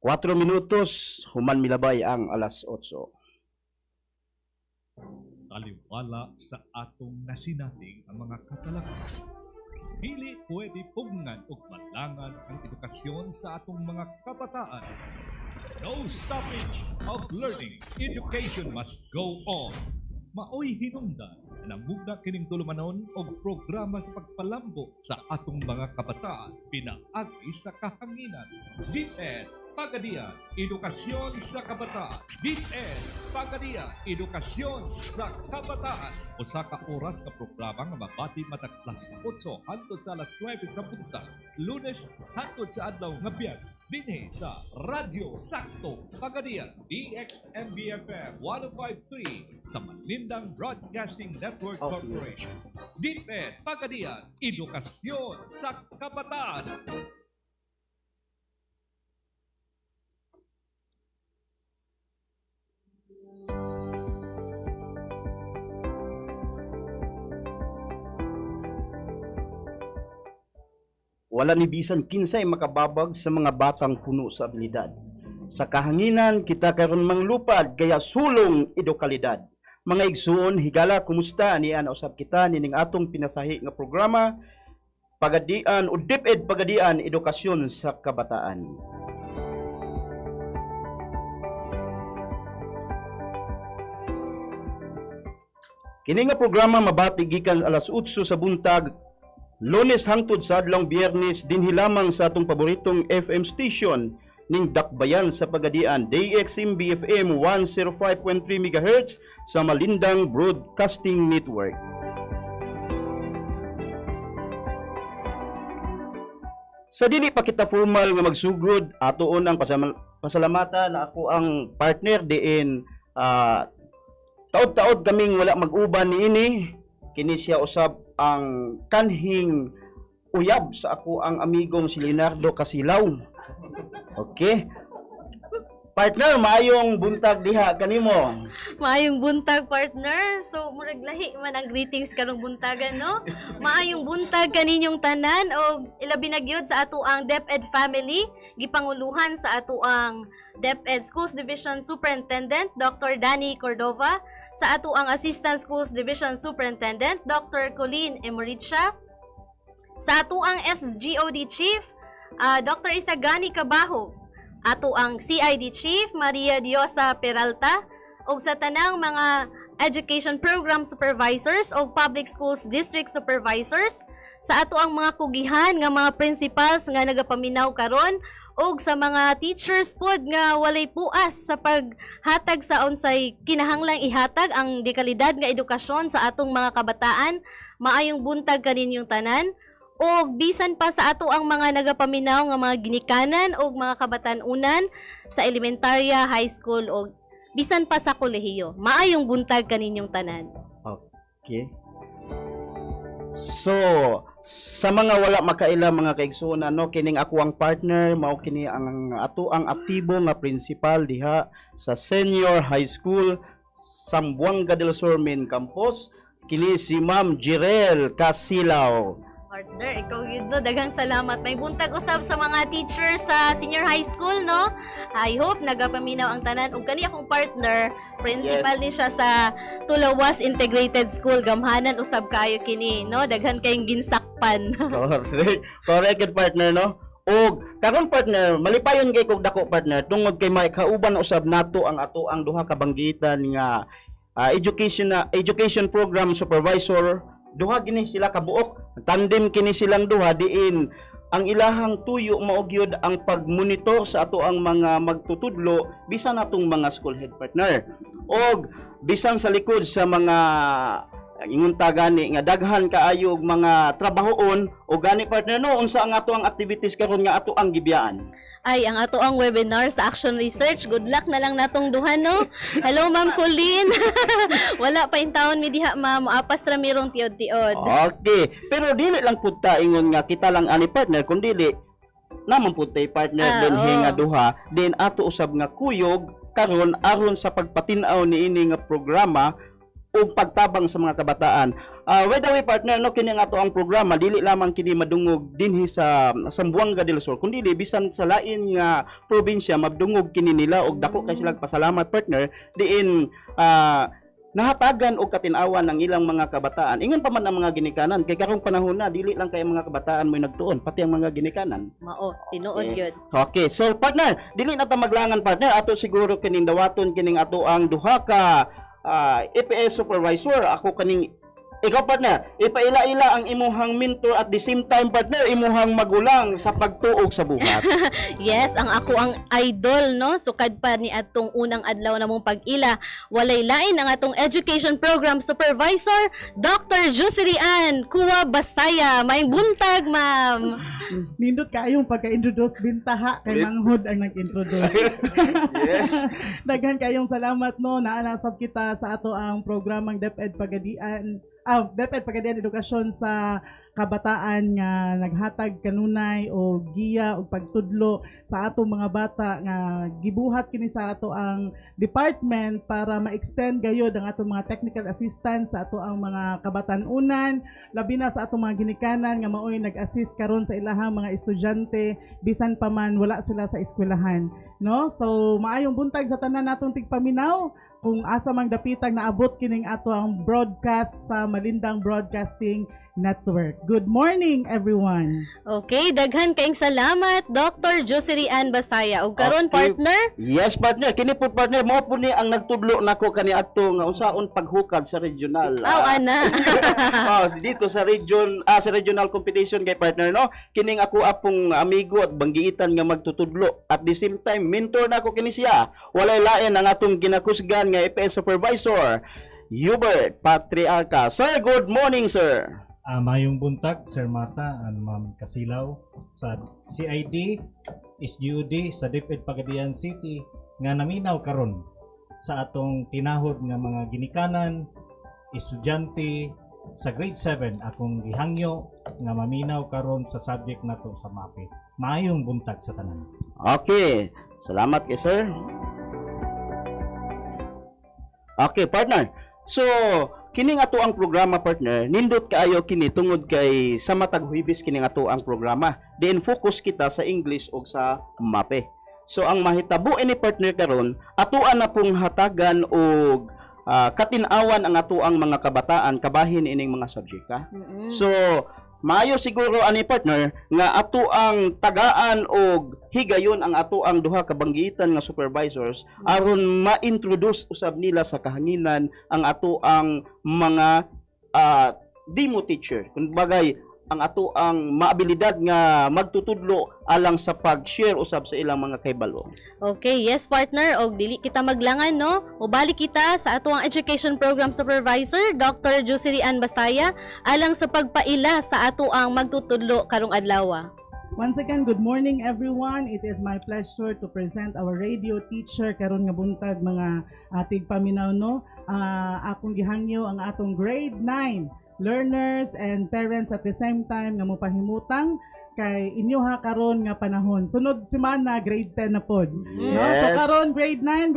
4 minutos, human milabay ang alas 8. Taliwala sa atong nasinating ang mga katalakay. Dili pwede pugngan o malangan ang edukasyon sa atong mga kabataan. No stoppage of learning. Education must go on. Maoy hinungdan na namugna kining tulumanon og programa sa pagpalambo sa atong mga kabataan pinaagi sa kahanginan. DepEd Pagadian, Edukasyon sa Kabataan. DepEd Pagadian, Edukasyon sa Kabataan. Usa ka oras ka programa nga mabati matag alas 8 hangtod sa alas 9 sa buntag. Lunes hangtod sa adlaw nga Biyernes. Dinhi sa Radyo Sakto Pagadian, DXMB FM 105.3 sa Malindang Broadcasting Network Corporation. DepEd Pagadian, Edukasyon sa Kabataan. Wala ni bisan kinsay makababag sa mga batang puno sa abilidad. Sa kahanginan, kita karon manglupad, kaya sulong edukalidad. Mga igsuon, higala, kumusta? Niya usab kita nining atong pinasahi nga programa, Pagadian o DepEd Pagadian, Edukasyon sa Kabataan. Kini nga programa mabati gikan alas 8 sa buntag, Lunes hangtod sa adlawng Biyernes, dinhi lamang sa atong paboritong FM station ning Dakbayan sa Pagadian, DXMB FM 105.3 MHz sa Malindang Broadcasting Network. Sa dili pa kita formal nga magsugod, atoon ang pasalamatan na ako ang partner diin taod-taod kaming wala mag-uban niini. Kini siya usab ang kanhing uyab sa ako ang amigong si Leonardo Casilaw. Okay? Partner, maayong buntag diha kanimo. Maayong buntag, partner. So, murag lahi man ang greetings karong buntagan, no? Maayong buntag kaninyong tanan o ilabi na gyud sa ato ang DepEd family, gipanguluhan sa ato ang DepEd Schools Division Superintendent Dr. Danny Cordova, sa ato ang Assistant Schools Division Superintendent Dr. Colleen Emoricha, sa ato ang SGOD Chief Dr. Isagani Cabajo, ato ang CID Chief Maria Diosa Peralta, ug sa tanang mga Education Program Supervisors o Public Schools District Supervisors, sa ato ang mga kugihan nga mga principals nga nagapaminaw karon, ug sa mga teachers pod nga walay puas sa paghatag sa unsay kinahanglang ihatag ang dekalidad nga edukasyon sa atong mga kabataan. Maayong buntag kaninyong tanan. O bisan pa sa ato ang mga nagapaminaw nga mga ginikanan o mga kabatan-unan sa elementarya, high school o bisan pa sa kolehiyo. Maayong buntag kaninyong tanan. Okay. So, sa mga wala makaila mga kaigsuon, no, kining ako ang partner, mao kini ang ato ang aktibo nga principal diha sa Senior High School Sambuanga del Sur Main Campus, kini si Ma'am Jirel Casilaw. Partner, ikaw yun, no? Daghang salamat. May buntag usab sa mga teachers sa senior high school, no? I hope nagapaminaw ang tanan. Ug kani akong partner, principal ni siya sa Tulawas Integrated School. Gamhanan usab kayo kini, no? Daghan kayong ginsakpan. Correct, partner, no? Og karon partner, malipayon kay kog dako partner tungod kay may kauban usab nato ang ato ang duha ka banggitan nga education program supervisor. Duha gini sila kabuok, tandem kini silang duha diin ang ilahang tuyo mao gyud ang pagmonitor sa ato ang mga magtutudlo bisan atong mga school head partner. Og bisan sa likod sa mga ingon ta gani nga daghan kaayo mga trabahoon o gani partner, no, unsa ang ato ang activities karon nga ato ang gibiyaan? Ay, ang ato ang webinar sa Action Research. Good luck na lang natong duha, no? Hello, Ma'am Colleen. Wala pa in taon mi diha, ma'am. Apas ra mirong tiod-tiod. Okay. Pero dili lang pud ta ingon nga kita lang ani partner, kun dili naman pud tay partner din hinga duha, din ato usab nga kuyog karon aron sa pagpatin-aw niini nga programa o pagtabang sa mga kabataan. By the way, partner, no, kini nga to ang programa, dili lamang kini madungog dinhi sa Zamboanga del Sur, kundi bisan sa lain nga probinsya madungog kini nila og dako kay silang pasalamat, partner, diin nahatagan og katinawan ng ilang mga kabataan. Ingon pa man ang mga ginikanan kay karong panahon na dili lang kay mga kabataan mo nagtuon, pati ang mga ginikanan. Mao, tinuod Okay. gyud. Okay, so partner, dili na ta maglangan, partner, ato siguro kining dawaton kining ato ang duha ka EPS supervisor. Ako kaning ikaw, partner, ipaila-ila ang imuhang mentor at the same time, partner, imuhang magulang sa pagtuog sa buhat. Yes, ang ako ang idol, no? Sukad pa ni atong unang adlaw na mong pag-ila. Walay lain ang atong Education Program Supervisor, Dr. Jocelyn Ann Kuwa Basaya. May buntag, ma'am. Nindot kayong pagka-introduce, bintaha kay Manghod ang nag-introduce. Yes. Daghan kayong salamat, no, naanasab kita sa ato ang programang DepEd Pagadian. DepEd Pagadian Edukasyon sa kabataan nga naghatag kanunay o giya o pagtudlo sa atong mga bata nga gibuhat kini sa ato ang department para ma-extend gayod ang atong mga technical assistance sa ato ang mga kabatan-unan, labi na sa atong mga ginikanan nga maoy nag-assist karon sa ilahang mga estudyante bisan pa man wala sila sa eskwelahan, no? So maayong buntag sa tanan natong tigpaminaw kung asa mang dapitang naabot kining ato ang broadcast sa Malindang Broadcasting Network. Good morning, everyone. Okay, daghan kayong salamat, Dr. Jocelyn Ann Basaya. O karon Okay. partner, Yes, partner, kini po, partner, mo po ni ang nagtudlo nako kani ato nga unsaon paghukad sa regional. ana. Dito sa sa regional competition kay partner, no, kining ako apong amigo at banggiitan nga magtutudlo at the same time mentor nako kini siya. Walay lain ang atong ginakusgan nga EPS supervisor, Hubert Patriarca. Sir, good morning, sir. Mayong buntag, Sir Marta and Ma'am Kasilaw sa CID, SGUD sa DepEd Pagadian City nga naminaw karon sa atong tinahod nga mga ginikanan, estudyante sa grade 7 akong gihangyo nga maminaw karon sa subject nato sa MAPE. Maayong buntag sa tanan. Okay, salamat kay sir. Okay, partner. So, kining ato ang programa, partner, nindot kaayo kini tungod kay sa matag Huwebes kining ato ang programa. Then focus kita sa English o sa MAPE. So ang mahitabo ini, partner, karon atuan na pong hatagan og katinawan ang ato ang mga kabataan kabahin ining mga subject. So maayo siguro ani, partner, nga ato ang tagaan og higayon ang ato ang duha ka banggitan nga supervisors aron ma-introduce usab nila sa kahanginan ang ato ang mga demo teacher. Kunbagay ang ato ang maabilidad nga magtutudlo alang sa pag-share usab sa ilang mga kahibalo. Okay, yes partner, og dili kita maglangan, no? Mubalik kita sa ato ang Education Program Supervisor, Dr. Jocelyn Ann Basaya, alang sa pagpaila sa ato ang magtutudlo karong adlaw. Once again, good morning, everyone. It is my pleasure to present our radio teacher karon nga buntag mga ating paminaw, no? Akong gihangyo ang atong grade 9 learners and parents at the same time nga mopahimutang kay inyo ha karon nga panahon. Sunod semana grade 10 na pod. No? So Yes. karon grade 9,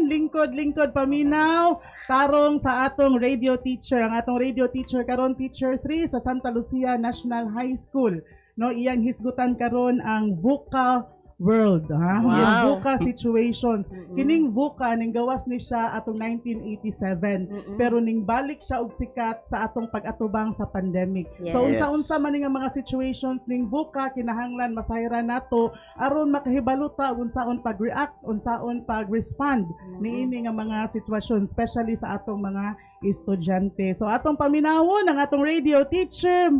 lingkod paminaw tarong sa atong radio teacher. Ang atong radio teacher karon teacher 3 sa Santa Lucia National High School. No, iyang hisgutan karon ang VUCA world, ha? Wow. Yes, VUCA situations. Kining VUCA ning gawas ni siya atong 1987. Pero ning balik siya og sikat sa atong pag-atubang sa pandemic. So Yes. unsa-unsa man nga mga situations ning VUCA kinahanglan masayran nato aron makahibaluta og unsaon pag-react, unsaon pag-respond niini nga mga sitwasyon, especially sa atong mga estudyante. So atong paminawon ang atong radio teacher,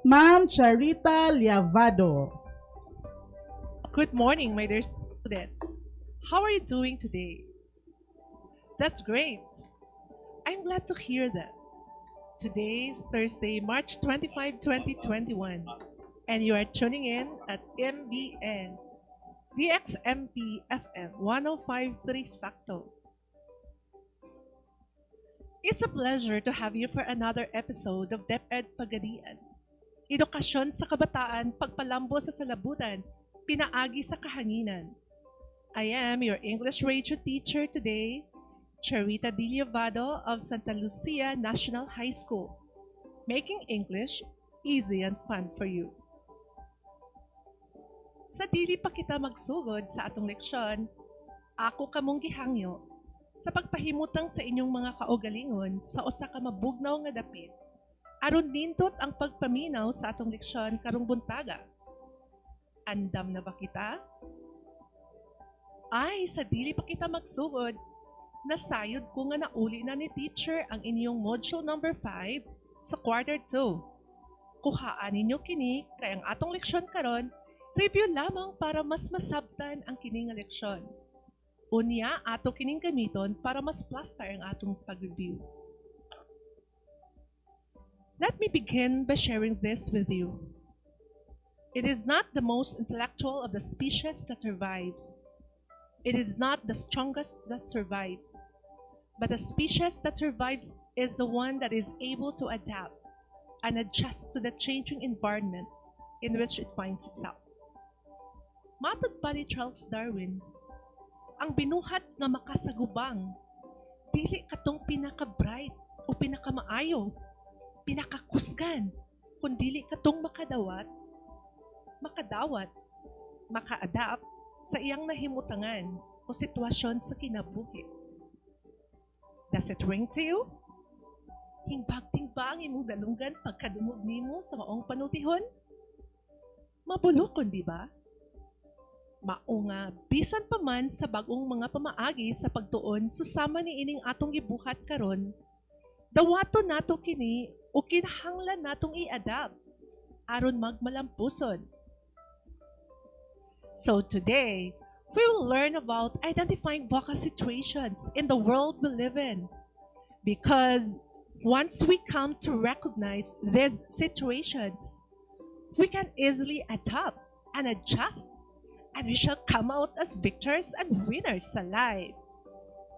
Ma'am Charita Liavado. Good morning, my dear students. How are you doing today? That's great. I'm glad to hear that. Today is Thursday, March 25, 2021, and you are tuning in at MBN DXMB FM 105.3 Sakto. It's a pleasure to have you for another episode of DepEd Pagadian. Edukasyon sa kabataan, pagpalambo sa salabutan, pinaagi sa kahanginan. I am your English radio teacher today, Charita Di Llevado of Santa Lucia National High School, making English easy and fun for you. Sa dili pa kita magsugod sa atong leksyon, ako kamong gihangyo sa pagpahimutang sa inyong mga kaugalingon sa usa ka mabugnaw nga dapit aron nindot ang pagpaminaw sa atong leksyon karong buntaga. Andam na ba kita? Ay, sa dili pa kita magsugod, nasayod ko nga nauli na ni teacher ang inyong module number 5 sa quarter 2. Kuhaan ninyo kini kay ang atong leksyon karon review lamang para mas masabtan ang kini nga leksyon. Unya ato kining gamiton para mas plaster ang atong pag-review. Let me begin by sharing this with you. It is not the most intellectual of the species that survives. It is not the strongest that survives. But the species that survives is the one that is able to adapt and adjust to the changing environment in which it finds itself. Matod pa ni Charles Darwin, ang binuhat nga makasagubang, dili katong pinaka-bright o pinaka-maayo, pinakakusgan, kung dili katong makadawat, maka-adapt sa iyang nahimutangan o sitwasyon sa kinabuhi. Does it ring to you? Hingbagting ba ang imong dalunggan pagkadungog nimo sa maong panutihon? Mabulokon, di ba? Mao nga, bisan pa man sa bagong mga pamaagi sa pagtuon susama ni ining atong gibuhat karon, dawato nato kini o kinahanglan natong i-adapt aron magmalampuson. So today, we will learn about identifying VOCA situations in the world we live in. Because once we come to recognize these situations, we can easily adapt and adjust, and we shall come out as victors and winners alive.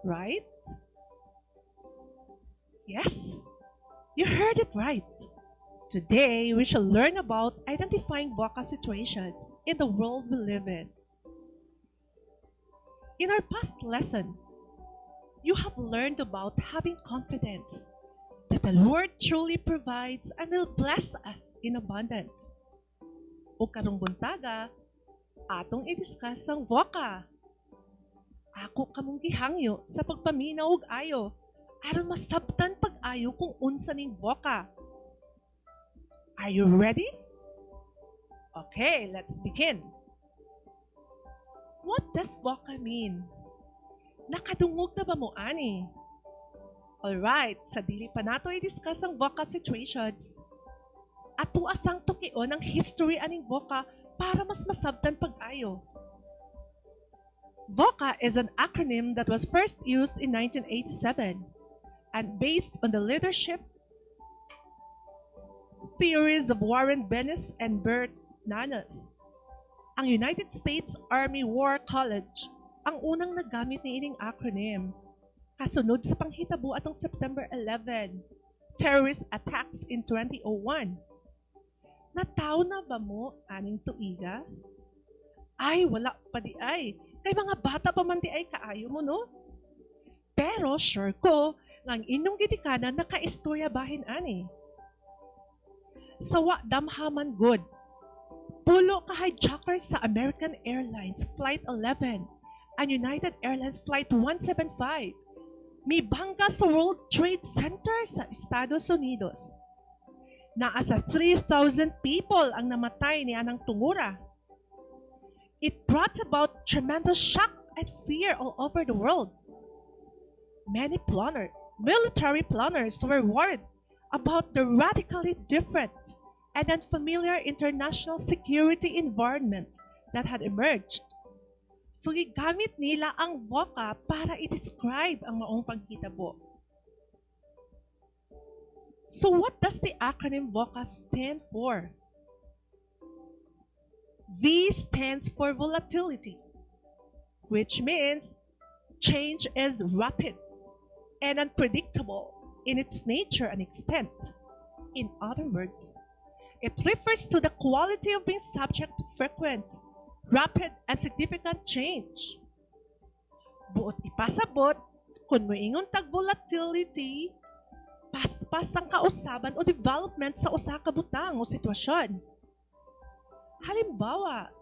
Right? Yes, you heard it right. Today, we shall learn about identifying VOCA situations in the world we live in. In our past lesson, you have learned about having confidence that the Lord truly provides and will bless us in abundance. O karong buntaga, atong i-discuss ang VOCA. Ako kamong gihangyo sa pagpaminaw og ayo aron masabtan pag-ayo kung unsa ning VOCA. Are you ready? Okay, let's begin. What does VOCA mean? Nakadungog na ba mo ani? Alright, sa dili pa nato i-discuss ang VOCA situations, ato asang tukion ang history aning VOCA para mas masabtan pag-ayo. VOCA is an acronym that was first used in 1987 and based on the leadership theories of Warren Bennis and Bert Nanas. Ang United States Army War College ang unang nagamit ni ining acronym. Kasunod sa panghitabo atong September 11, terrorist attacks in 2001. Nataw na ba mo aning tuiga? Ay, wala pa di ay. Kay mga bata pa man di ay kaayo mo, no? Pero sure ko, nga ang inyong gitikanan naka-istorya bahin ani. Sawa damhaman good. Pulo ka hijackers sa American Airlines Flight 11 and United Airlines Flight 175 mibangga sa World Trade Center sa Estados Unidos. Naasa 3,000 people ang namatay ni anang tungura. It brought about tremendous shock and fear all over the world. Many military planners were worried about the radically different and unfamiliar international security environment that had emerged. So gigamit nila ang VOCA para i-describe ang maong paghitabo. So what does the acronym VOCA stand for? V stands for volatility, which means change is rapid and unpredictable in its nature and extent. In other words, it refers to the quality of being subject to frequent, rapid, and significant change. Buot ipasabot, kung moingon tag volatility, paspas ang kausaban o development sa usa ka butang o sitwasyon. Halimbawa,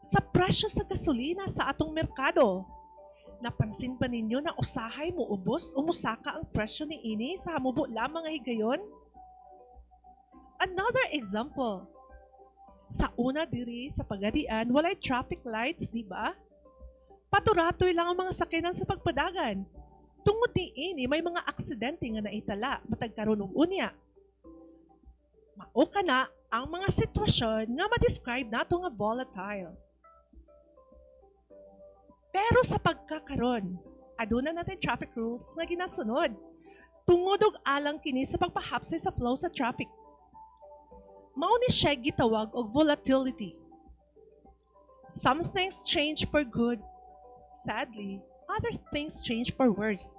sa presyo sa gasolina sa atong merkado, napansin ba ninyo na usahay mo ubos o musaka ang presyo ni ini sa hamubo lamang nga higayon? Another example, sa una diri sa Pagadian, walay traffic lights, di ba? Paturatoy lang ang mga sakyanan sa pagpadagan. Tungod ni ini, may mga aksidente nga naitala, matag karon og unya. Mao kana ang mga sitwasyon nga ma-describe nato nga volatile. Pero sa pagkakaron, aduna natin traffic rules nga ginasunod. Tungod og alang kini sa pagpahapsay sa flow sa traffic. Mao ni siya gitawag og volatility. Some things change for good. Sadly, other things change for worse.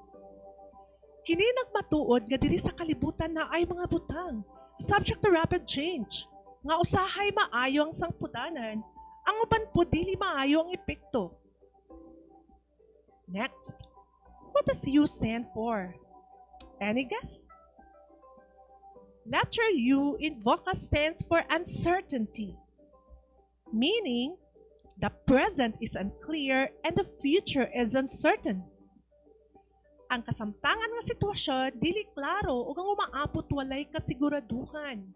Kini nagmatuod nga diri sa kalibutan na ay mga butang subject to rapid change. Nga usahay maayo ang sangputanan, ang uban po dili maayo ang epekto. Next, what does U stand for? Any guess? Letter U in VOCA stands for uncertainty, meaning the present is unclear and the future is uncertain. Ang kasamtangan nga sitwasyon dili klaro ug ang umaabot walay kasiguraduhan.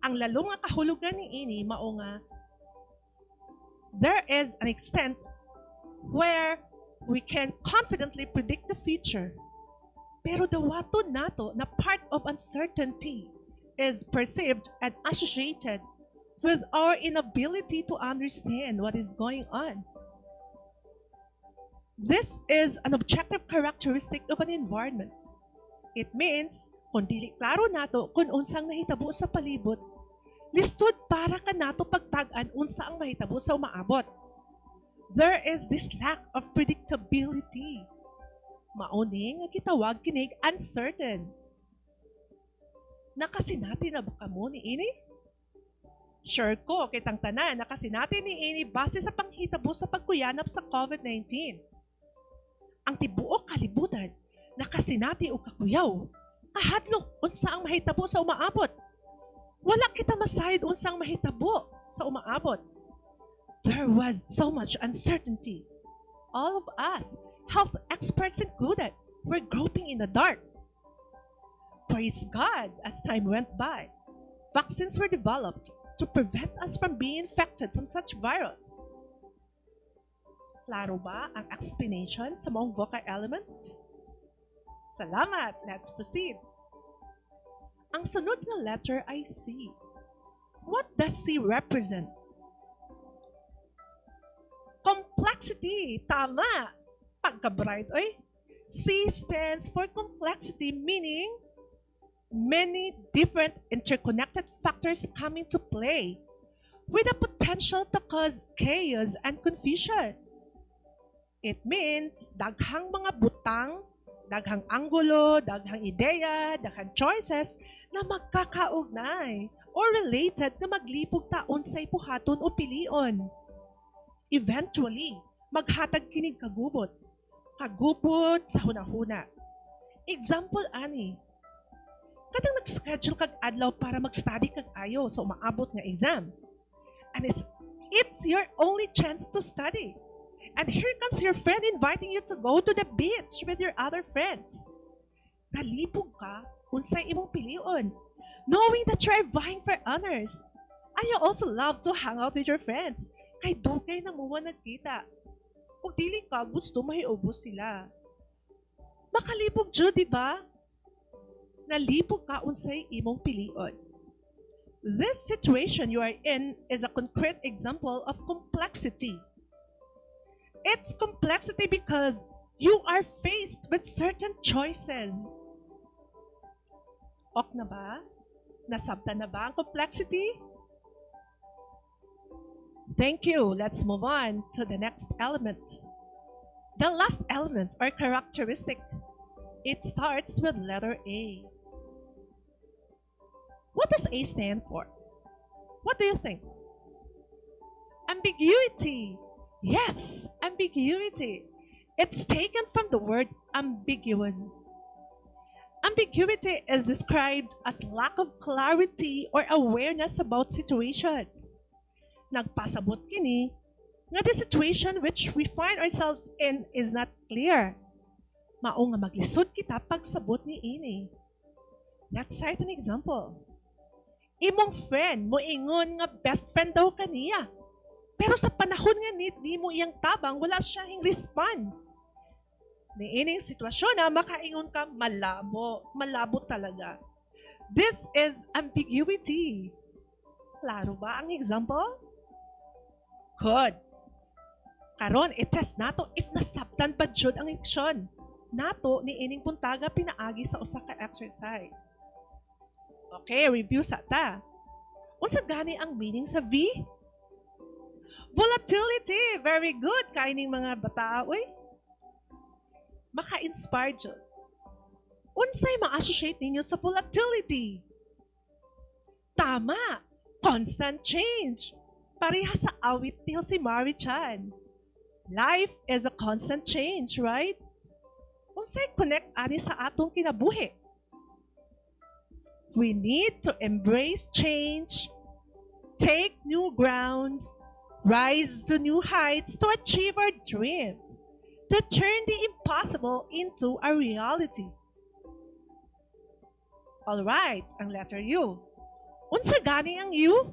Ang lalo nga kahulugan ni ini mao nga there is an extent where we can confidently predict the future. Pero dawaton nato na part of uncertainty is perceived and associated with our inability to understand what is going on. This is an objective characteristic of an environment. It means, kung dili klaro nato kung unsang nahitabo sa palibot, listud para ka nato pagtag-an unsa ang mahitabo sa umaabot. There is this lack of predictability. Mauni nga gitawag kinig uncertain. Nakasinati na ba kamo ni ini? Sure ko, kitang tanan, nakasinati ni ini base sa panghitabo sa pagkuyanap sa COVID-19. Ang tibuok kalibutan, nakasinati o kakuyaw, kahadlok unsa ang mahitabo sa umaabot. Wala kita masayad unsa ang mahitabo sa umaabot. There was so much uncertainty. All of us, health experts included, were groping in the dark. Praise God, as time went by, vaccines were developed to prevent us from being infected from such virus. Klaro ba ang explanation sa maong VOCA element? Salamat! Let's proceed. Ang sunod na letter ay C. What does C represent? Complexity! Tama! Pagka-bright, oy! C stands for complexity, meaning many different interconnected factors come into play with the potential to cause chaos and confusion. It means daghang mga butang, daghang anggulo, daghang ideya, daghang choices na magkakaugnay or related na maglipog taon sa ipuhaton o pilion. Eventually, maghatag kinig kagubot sa hunahuna. Example ani, kadang nag-schedule kag adlaw para mag-study kag ayo sa umaabot nga exam. And it's your only chance to study. And here comes your friend inviting you to go to the beach with your other friends. Nalipog ka unsay imong pilion, knowing that you are vying for honors. And you also love to hang out with your friends. Kay dugay na mo nagkita. Kung dili ka, gusto mahiubos sila. Makalipog jud, di ba? Nalipog ka unsay imong pilion. This situation you are in is a concrete example of complexity. It's complexity because you are faced with certain choices. Ok na ba? Nasabtan na ba ang complexity? Thank you. Let's move on to the next element. The last element or characteristic. It starts with letter A. What does A stand for? What do you think? Ambiguity. Yes, ambiguity. It's taken from the word ambiguous. Ambiguity is described as lack of clarity or awareness about situations. Nagpasabot kini nga the situation which we find ourselves in is not clear. Mao nga maglisod kita pagsabot ni ini. Let's cite an example. Imong friend mo ingon nga best friend daw kaniya. Pero sa panahon nga ni mo iyang tabang, wala siya hing respond. Niining sitwasyon na makaingon ka, malabo talaga. This is ambiguity. Klaro ba ang example? Good. Karon, i-test nato if nasabtan ba jud ang action. Nato niining puntaga pinaagi sa usa ka exercise. Okay, review sa ta. Unsa gani ang meaning sa V? Volatility. Very good. Kaining mga bata, uy. Maka-inspire dyan. Unsay ma-associate ninyo sa volatility? Tama. Constant change. Pareha sa awit niyo si Mari Chan. Life is a constant change, right? Unsay connect ani sa atong kinabuhi? We need to embrace change, take new grounds, rise to new heights to achieve our dreams, to turn the impossible into a reality. All right, ang letter U. Unsa gani ang U?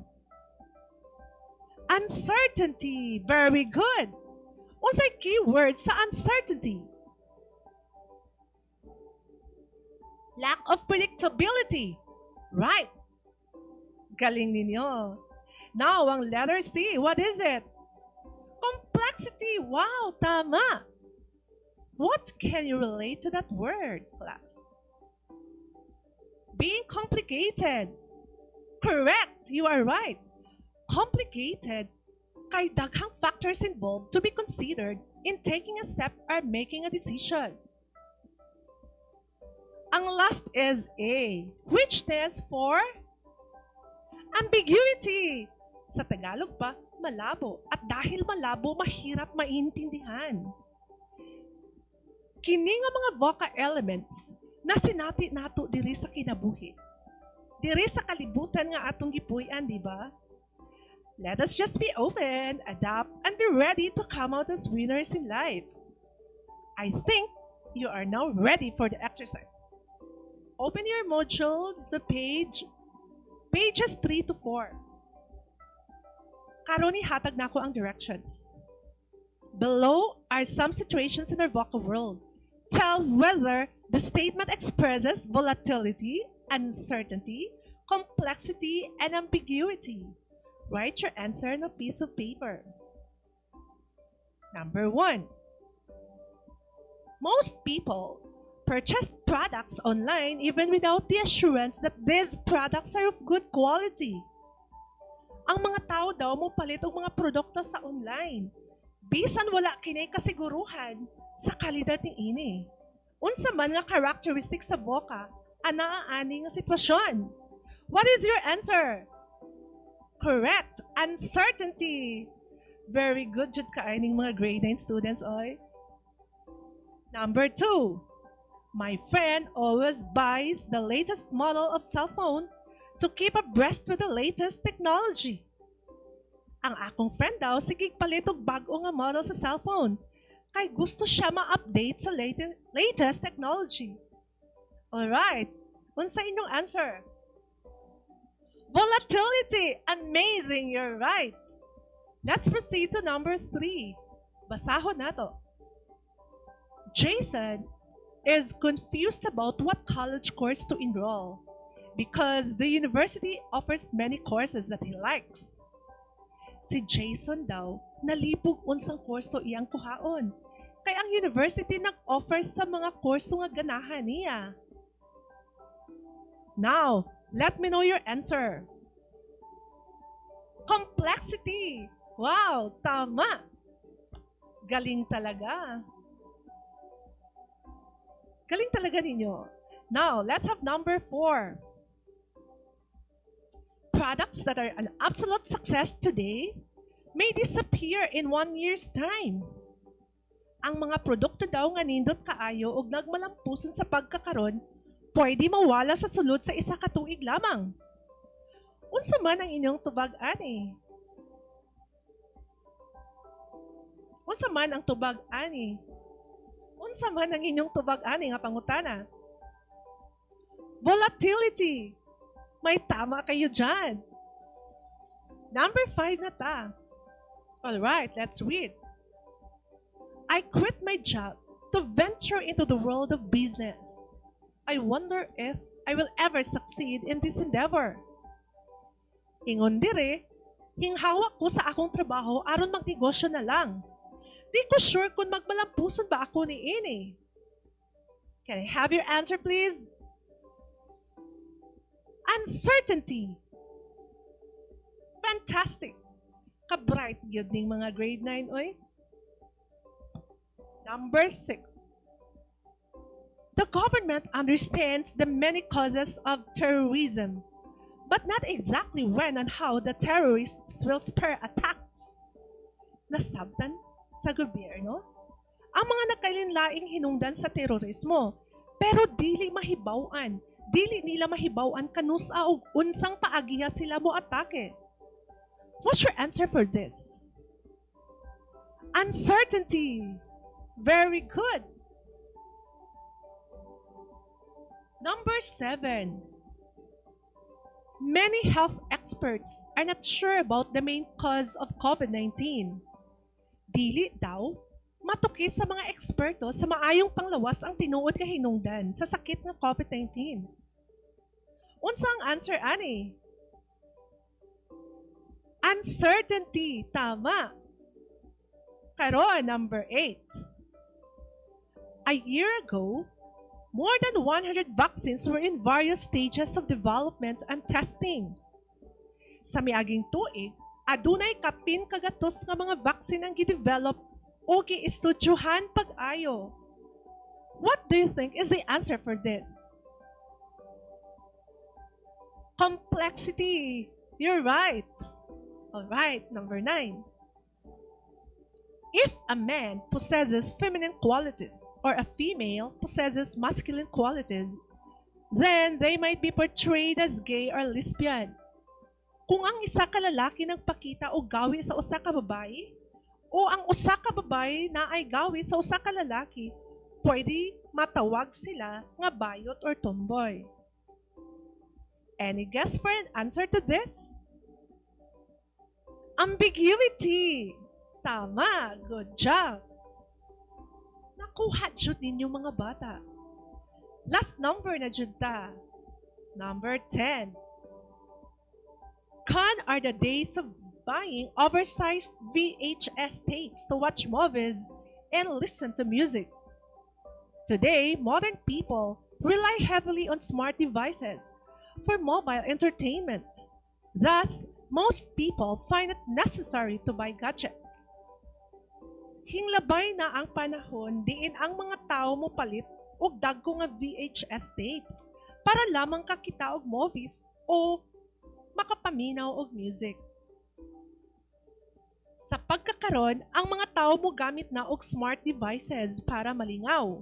Uncertainty. Very good. Unsay keyword sa uncertainty? Lack of predictability. Right. Galing ninyo. Now, ang letter C, what is it? Complexity. Wow, tama. What can you relate to that word, class? Being complicated. Correct, you are right. Complicated, kay daghang factors involved to be considered in taking a step or making a decision. Ang last is A, which stands for ambiguity. Sa Tagalog pa, malabo. At dahil malabo, mahirap maintindihan. Kini nga mga voca elements na sinati nato diri sa kinabuhi. Diri sa kalibutan nga atong gipuy-an, di ba? Let us just be open, adapt, and be ready to come out as winners in life. I think you are now ready for the exercise. Open your modules, the pages 3 to 4. Karon ihatag nako ang directions. Below are some situations in our vocal world. Tell whether the statement expresses volatility, uncertainty, complexity, and ambiguity. Write your answer on a piece of paper. Number 1. Most people purchase products online even without the assurance that these products are of good quality. Ang mga tao daw mo palit og mga produkto sa online. Bisan wala kinay kasiguruhan sa kalidad ni ini. Unsa man nga characteristic sa boka, anaa-ani nga sitwasyon. What is your answer? Correct. Uncertainty. Very good jud kaaning mga grade 9 students, oy. Number 2. My friend always buys the latest model of cell phone to keep abreast with the latest technology. Ang akong friend daw sige palit og bag-o nga model sa cellphone kay gusto siya ma-update sa latest technology. Alright, unsa inyong answer? Volatility! Amazing, you're right. Let's proceed to number 3. Basahon nato. Jason is confused about what college course to enroll because the university offers many courses that he likes. Si Jason daw, nalipog unsang kurso iyang kuhaon. Kaya ang university nag-offer sa mga kurso nga ganahan niya. Now, let me know your answer. Complexity. Wow, tama. Galing talaga. Galing talaga ninyo. Now, let's have number 4. Products that are an absolute success today may disappear in 1 year's time. ang mga produkto daw nga nindot kaayo og nagmalampuson sa pagkakaron, pwede mawala sa sulod sa isa ka tuig lamang. Unsa man ang inyong tubag ani? Unsa man ang tubag ani? Unsa man ang inyong tubag ani nga pangutana? Volatility. May tama kayo dyan. Number 5 na ta. Alright, let's read. I quit my job to venture into the world of business. I wonder if I will ever succeed in this endeavor. Ingon dire, hinghawak ko sa akong trabaho aron magnegosyo na lang. Di ko sure kung magmalampuson ba ako ni ini. Can I have your answer, please? Uncertainty. Fantastic. Ka-bright yun ning mga grade 9, oy. Number 6. The government understands the many causes of terrorism, but not exactly when and how the terrorists will spur attacks. Nasabtan sa gobyerno ang mga nagkalinlaing hinungdan sa terorismo, pero dili nila mahibaw-an kanusa og unsang paagiha sila mo atake. What's your answer for this? Uncertainty. Very good. Number 7. Many health experts are not sure about the main cause of COVID-19. Dili daw, matukis sa mga eksperto sa maayong panglawas ang tinuod kay hinungdan sa sakit ng COVID-19. Unsa ang answer ani? Uncertainty. Tama. Karon, number 8. A year ago, more than 100 vaccines were in various stages of development and testing. Sa miaging tuig, adunay kapin kagatos nga mga vaccine ang gidevelop o giistudyohan pag-ayo. What do you think is the answer for this? Complexity. You're right. All right, number 9. If a man possesses feminine qualities or a female possesses masculine qualities, then they might be portrayed as gay or lesbian. Kung ang isa ka lalaki nagpakita o gawi sa usa ka babae, o ang usa ka babae na ay gawi sa usa ka lalaki, pwede matawag sila nga bayot or tomboy. Any guess for an answer to this? Ambiguity. Tama. Good job. Nakuha jud ninyo mga bata. Last number na jud ta. Number 10. Gone are the days of buying oversized VHS tapes to watch movies and listen to music. Today, modern people rely heavily on smart devices for mobile entertainment. Thus, most people find it necessary to buy gadgets. Hinglabay na ang panahon diin ang mga tao mo palit og dagko nga VHS tapes para lamang kakita og movies o makapaminaw og music. Sa pagkakaron, ang mga tao mo gamit na og smart devices para malingaw.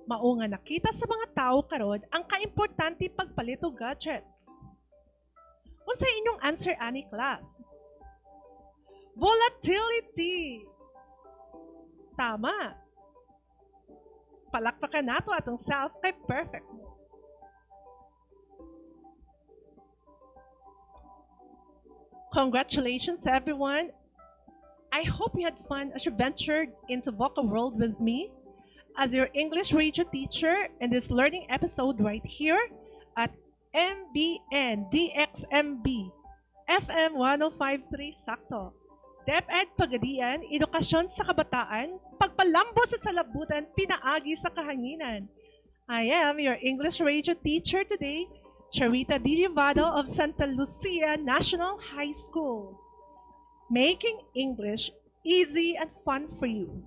Mao nga nakita sa mga tao karon ang kaimportante pagpalit og gadgets. Unsa inyong answer ani class? Volatility. Tama. Palakpakan nato atong self kay perfect mo. Congratulations everyone. I hope you had fun as you ventured into Voca World with me as your English radio teacher in this learning episode right here at MBN DXMB FM 105.3 Sakto. DepEd Pagadian, edukasyon sa kabataan, pagpalambo sa salabutan, pinaagi sa kahanginan. I am your English radio teacher today, Charita Dilivado of Santa Lucia National High School. Making English easy and fun for you.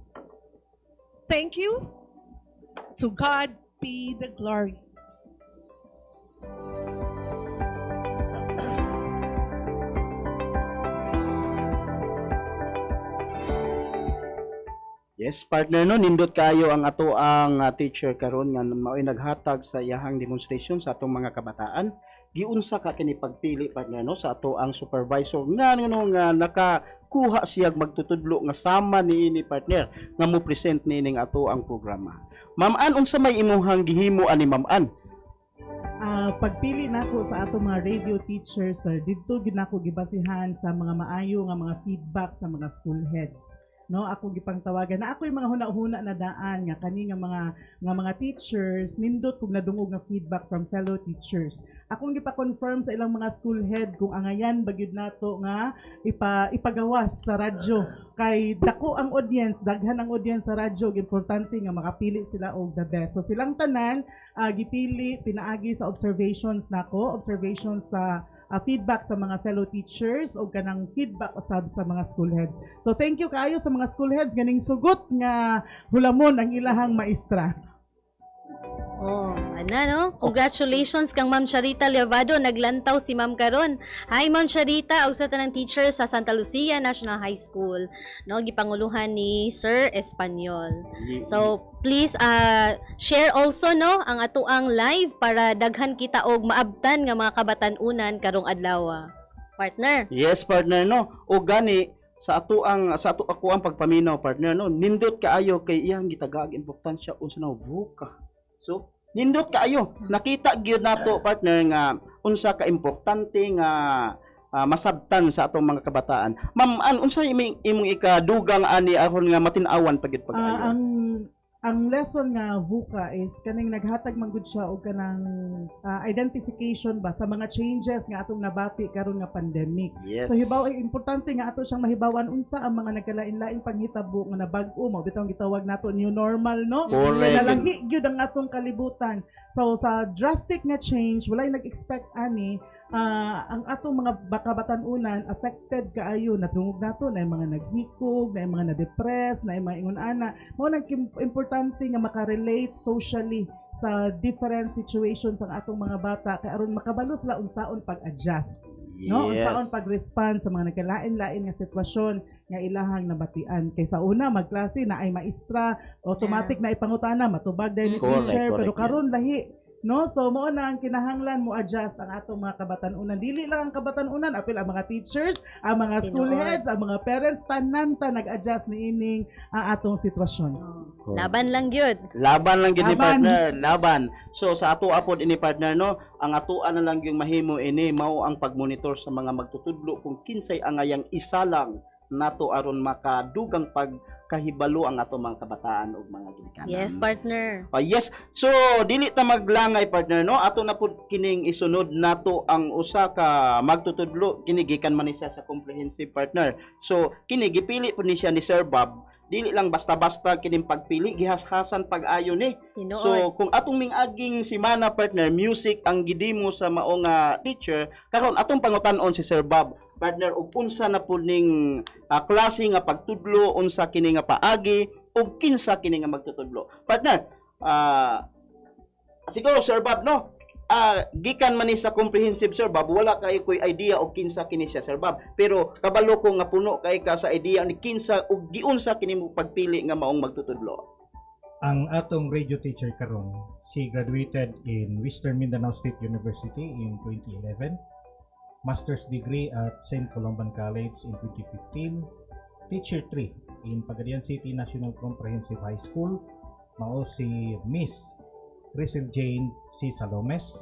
Thank you. To God be the glory. Yes, partner no, nindot kayo ang ato ang teacher karon nga mao'y naghatag sa iyahang demonstration sa atong mga kabataan. Giunsa ka kini pagpili partner no sa ato ang supervisor nga nakakuha siya magtutudlo nga sama niini partner nga mo present niining ato ang programa. Ma'am Ann, unsa may imuhang gihimo ani Ma'am Ann? Pagpili nako sa ato mga radio teachers, sir, dito gid nako gibasihan sa mga maayo nga mga feedback sa mga school heads. No, ako gipang tawagan na ako yung mga huna-huna na daan nga kani nga mga teachers nindot kung nadungog nga feedback from fellow teachers. Akong gipa-confirm sa ilang mga school head kung angayan bagyud nato nga ipagawas sa radyo kay dako ang audience, daghan ang audience sa radyo, importante nga makapili sila og the best. So silang tanan gipili pinaagi sa observations sa feedback sa mga fellow teachers o kanang feedback usab sa mga school heads. So thank you kaayo sa mga school heads ganing sugot nga hulamon ang ilahang maestra. Oh, no? Congratulations kang Ma'am Charita Levado. Naglantaw si Ma'am karon. Hi Ma'am Charita, og sa tanang teacher sa Santa Lucia National High School. No, gipanguluhan ni Sir Espanyol. So, please share also no ang atoang live para daghan kita og maabtan nga mga kabatan-unan karong adlaw. Partner. Yes, partner no. O gani sa ato ako ang pagpaminaw partner no. Nindot kaayo kay iyang gitagaag importansya unsa na buka. So, nindot kaayo. Nakita gyud nato partner nga unsa ka importante nga masabtan sa atong mga kabataan. Ma'am Ann, unsa imong ikadugang ani aron nga matin-awan pagid pag-ayo? Ang lesson nga VUCA is kaning naghatag man gud siya og kanang identification ba sa mga changes nga atong nabati karon nga pandemic. Yes. So hibaw ay importante nga ato siyang mahibawan unsa ang mga nagkalain-lain panghitabo nga nabag-o mo bitaw gitawag nato new normal no. Correct. Nalahi gyud ang atong kalibutan. So sa drastic nga change walay nag-expect ani ang atong mga kabatan-unan affected kaayo natungog nato na mga naghikog, na mga na-depress, na mga ingon ana. Mao nang importante nga makarelate socially sa different situations ang atong mga bata kay aron makabalo sila unsaon pag-adjust. No, unsaon pag-respond sa mga nagkalain-lain nga sitwasyon nga ilahang nabatian. Kay sa una magklase na ay maestra, automatic na ipangutana matubag dahil ni teacher pero karon lahi. No, so mo na ang kinahanglan mo adjust ang atong mga kabatan-unan. Dili lang ang kabatan-unan, apil ang mga teachers, ang mga school heads, ang mga parents tanan ta nag-adjust niining ang atong sitwasyon. Laban lang gyud. Laban lang gid ni partner, laban. So sa ato apod ini partner no, ang atoan na lang yung mahimo ini mao ang pagmonitor sa mga magtutudlo kung kinsay angayang isalang nato aron makadugang pagkahibalo ang ato mga kabataan ug mga ginikanan. Yes, partner. Yes. So dili ta maglangay partner no. Ato na pud kining isunod nato ang usa ka magtutudlo kini gikan man ni siya sa comprehensive partner. So kini gipili pud ni siya ni Sir Bob. Dili lang basta-basta kining pagpili gihashasan pag-ayo ni. Tinuod. So kung atong mingaging semana partner music ang gidimo sa mao nga teacher karon atong pangutan-on si Sir Bob partner ug unsa na pud ning klase nga pagtudlo unsa kini nga paagi ug kinsa kini nga magtutudlo partner. Siguro Sir Bob no, gikan man ni sa comprehensive Sir Bob wala kay koy idea og kinsa kini siya Sir Bob pero kabalo ko nga puno kay ka sa idea ni kinsa ug giunsa kini mo pagpili nga maong magtutudlo. Ang atong radio teacher karon, she graduated in Western Mindanao State University in 2011. Master's degree at St. Columban College in 2015, Teacher 3 in Pagadian City National Comprehensive High School, mao si Miss Crisel Jane C. Salomes.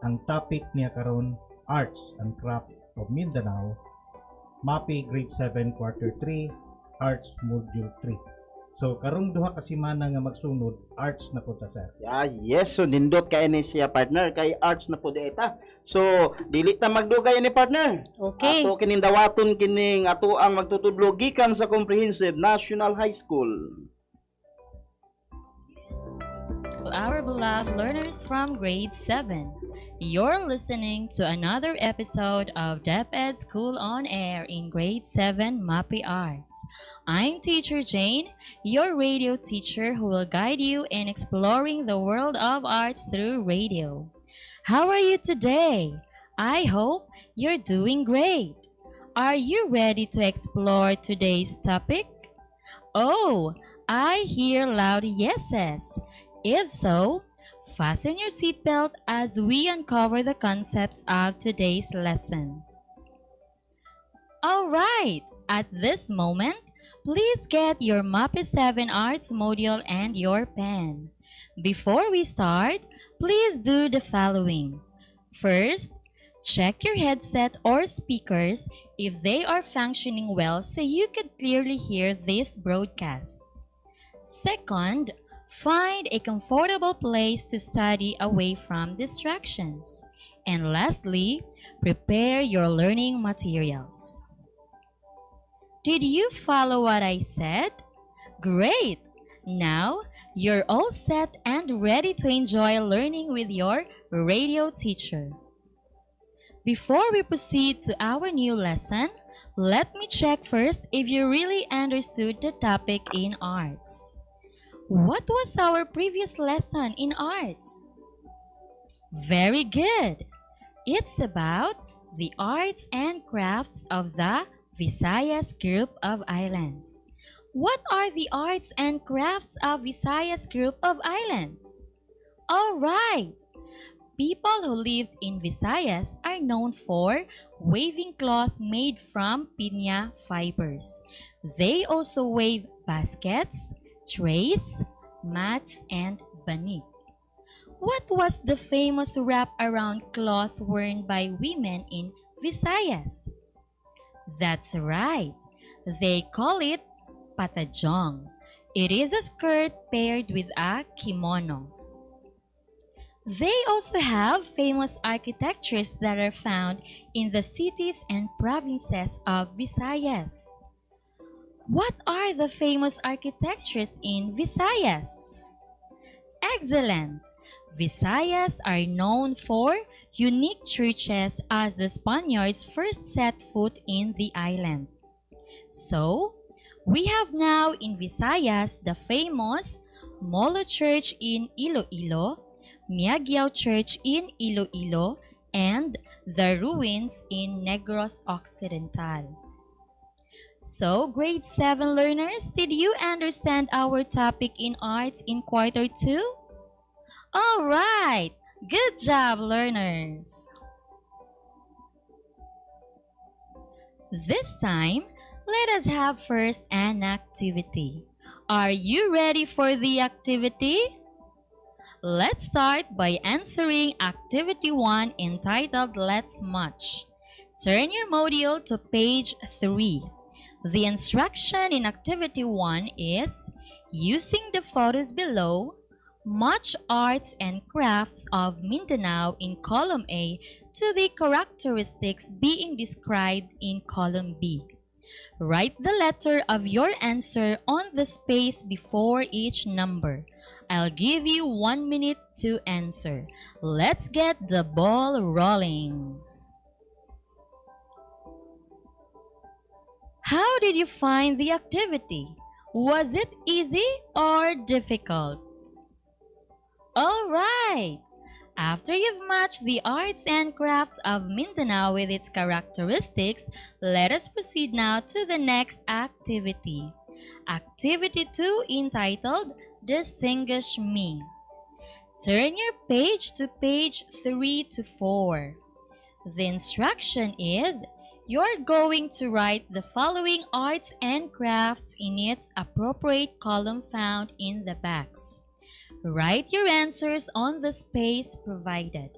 Ang topic niya karon Arts and Craft of Mindanao, MAPI Grade 7 Quarter 3, Arts Module 3. So karong duha ka semana nga magsunod, arts na po ta sir. Yeah, yes, so nindot kay ni siya partner kay arts na po deta. So dili ta magdugay ni partner. Okay. Ato kining dawaton kining ato ang magtutudlo gikan sa Comprehensive National High School. Our beloved learners from grade 7. You're listening to another episode of DepEd School on Air in grade 7 MAPI Arts. I'm Teacher Jane, your radio teacher who will guide you in exploring the world of arts through radio. How are you today? I hope you're doing great. Are you ready to explore today's topic? Oh, I hear loud yeses. If so, fasten your seatbelt as we uncover the concepts of today's lesson. Alright, at this moment, please get your MAPE 7 Arts module and your pen. Before we start, please do the following. First, check your headset or speakers if they are functioning well so you could clearly hear this broadcast. Second, find a comfortable place to study away from distractions. And lastly, prepare your learning materials. Did you follow what I said? Great! Now, you're all set and ready to enjoy learning with your radio teacher. Before we proceed to our new lesson, let me check first if you really understood the topic in arts. What was our previous lesson in arts? Very good! It's about the arts and crafts of the Visayas group of islands. What are the arts and crafts of Visayas group of islands? All right! People who lived in Visayas are known for weaving cloth made from piña fibers. They also weave baskets, trays, mats, and banig. What was the famous wrap-around cloth worn by women in Visayas? That's right. They call it patajong. It is a skirt paired with a kimono. They also have famous architectures that are found in the cities and provinces of Visayas. What are the famous architectures in Visayas? Excellent! Visayas are known for unique churches as the Spaniards first set foot in the island. So, we have now in Visayas the famous Molo Church in Iloilo, Miagyao Church in Iloilo, and the ruins in Negros Occidental. So, grade 7 learners, did you understand our topic in arts in quarter 2? All right! Good job, learners! This time, let us have first an activity. Are you ready for the activity? Let's start by answering Activity 1 entitled Let's Match. Turn your module to page 3. The instruction in Activity 1 is, using the photos below, match arts and crafts of Mindanao in column A to the characteristics being described in column B. Write the letter of your answer on the space before each number. I'll give you 1 minute to answer. Let's get the ball rolling. How did you find the activity? Was it easy or difficult? All right! After you've matched the arts and crafts of Mindanao with its characteristics, let us proceed now to the next activity. Activity 2 entitled Distinguish Me. Turn your page to page 3 to 4. The instruction is, you're going to write the following arts and crafts in its appropriate column found in the box. Write your answers on the space provided.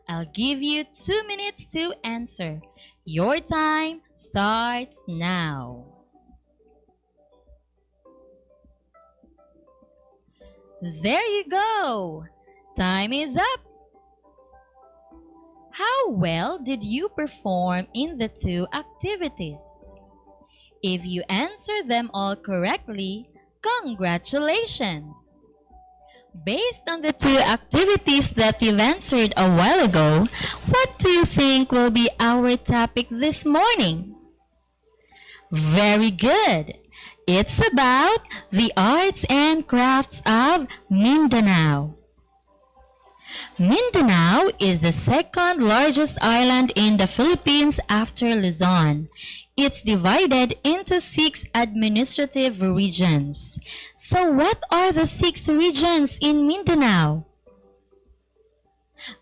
I'll give you 2 minutes to answer. Your time starts now. There you go! Time is up! How well did you perform in the 2 activities? If you answer them all correctly, congratulations! Based on the 2 activities that you've answered a while ago, what do you think will be our topic this morning? Very good! It's about the arts and crafts of Mindanao. Mindanao is the second largest island in the Philippines after Luzon. It's divided into 6 administrative regions. So what are the 6 regions in Mindanao?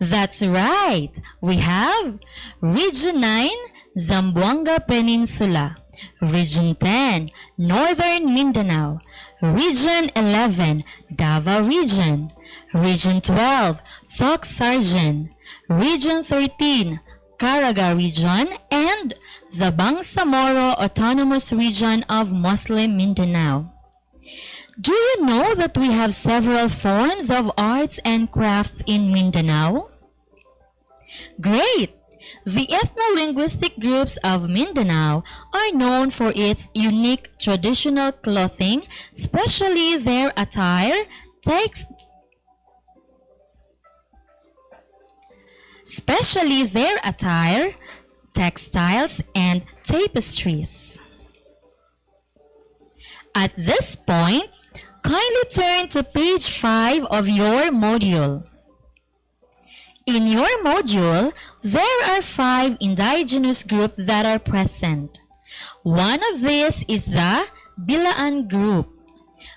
That's right. We have Region 9, Zamboanga Peninsula. Region 10, Northern Mindanao. Region 11, Davao Region. Region 12, Soc-Sargen. Region 13, Caraga Region, and the Bangsamoro Autonomous Region of Muslim Mindanao. Do you know that we have several forms of arts and crafts in Mindanao? Great! The ethno-linguistic groups of Mindanao are known for its unique traditional clothing, especially their attire, textiles, and tapestries. At this point, kindly turn to page 5 of your module. In your module, there are 5 indigenous groups that are present. One of these is the Bilaan group.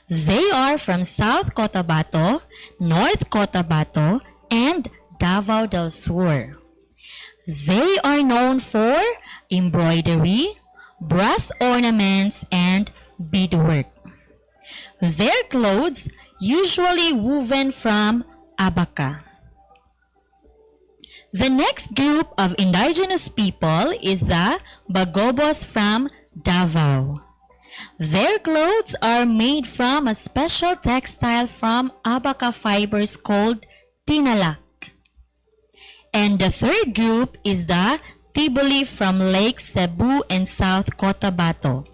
They are from South Cotabato, North Cotabato, and Davao del Sur. They are known for embroidery, brass ornaments, and beadwork. Their clothes usually woven from abaca. The next group of indigenous people is the Bagobos from Davao. Their clothes are made from a special textile from abaca fibers called tinalak. And the third group is the Tiboli from Lake Cebu and South Cotabato.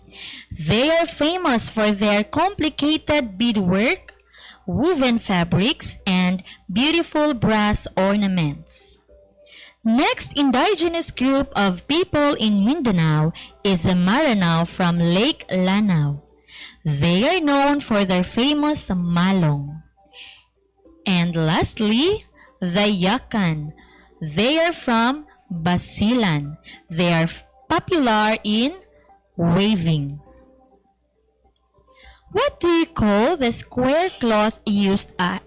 They are famous for their complicated beadwork, woven fabrics, and beautiful brass ornaments. Next indigenous group of people in Mindanao is the Maranao from Lake Lanao. They are known for their famous malong. And lastly, the Yakan. They are from Basilan. They are popular in waving. What do you call the square cloth used at?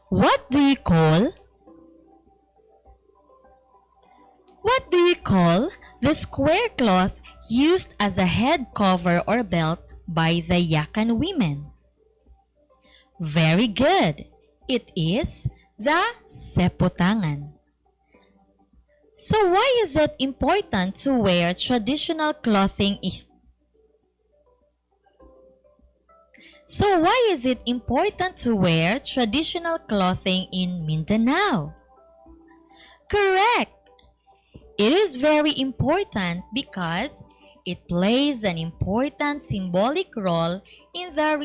What do you call the square cloth used as a head cover or belt by the Yakan women? Very good. It is the seputangan. So why is it important to wear traditional clothing? In Mindanao? Correct. It is very important because it plays an important symbolic role in the